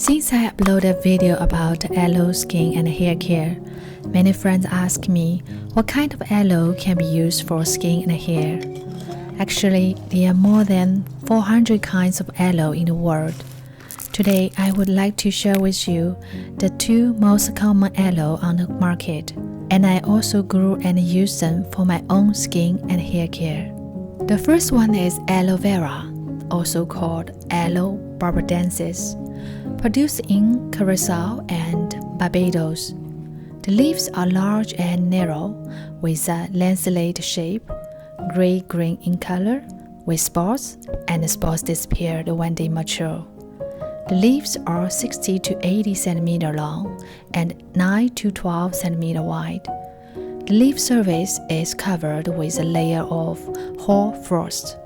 Since I uploaded a video about aloe skin and hair care, many friends ask me what kind of aloe can be used for skin and hair. Actually, there are more than 400 kinds of aloe in the world. Today, I would like to share with you the 2 most common aloe on the market, and I also grew and use them for my own skin and hair care. The first one is aloe vera, also called Aloe barbadensis, produced in Curacao and Barbados. The leaves are large and narrow, with a lanceolate shape, gray-green in color, with spots, and the spots disappear when they mature. The leaves are 60 to 80 cm long and 9 to 12 cm wide. The leaf surface is covered with a layer of hoar frost.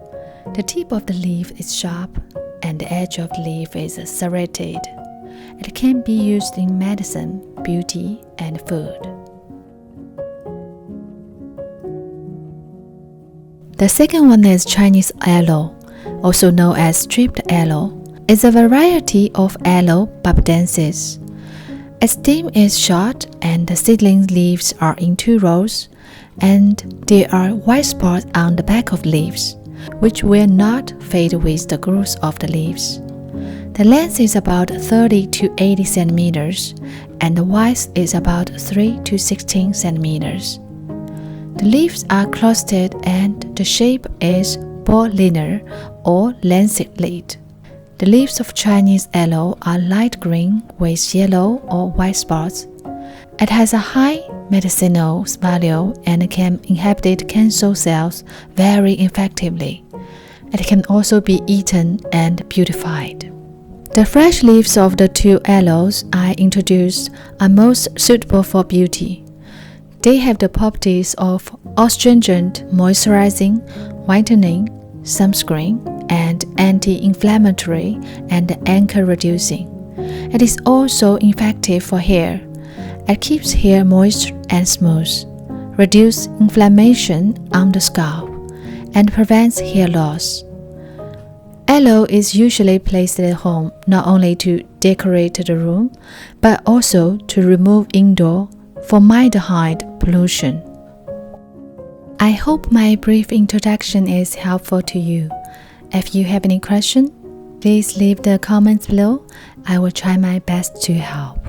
The tip of the leaf is sharp and the edge of the leaf is serrated. It can be used in medicine, beauty, and food. The second one is Chinese aloe, also known as striped aloe. It's a variety of Aloe barbadensis. Its stem is short and the seedling leaves are in 2 rows, and there are white spots on the back of leaves, which will not fade with the growth of the leaves. The length is about 30 to 80 centimeters, and the width is about 3 to 16 centimeters. The leaves are clustered and the shape is ball linear or lanceolate. The leaves of Chinese aloe are light green with yellow or white spots. It has a high medicinal value and can inhibit cancer cells very effectively. It can also be eaten and beautified. The fresh leaves of the 2 aloes I introduced are most suitable for beauty. They have the properties of astringent, moisturizing, whitening, sunscreen, and anti-inflammatory and anger-reducing. It is also effective for hair. It keeps hair moist and smooth, reduces inflammation on the scalp, and prevents hair loss. Aloe is usually placed at home not only to decorate the room, but also to remove indoor formaldehyde pollution. I hope my brief introduction is helpful to you. If you have any questions, please leave the comments below. I will try my best to help.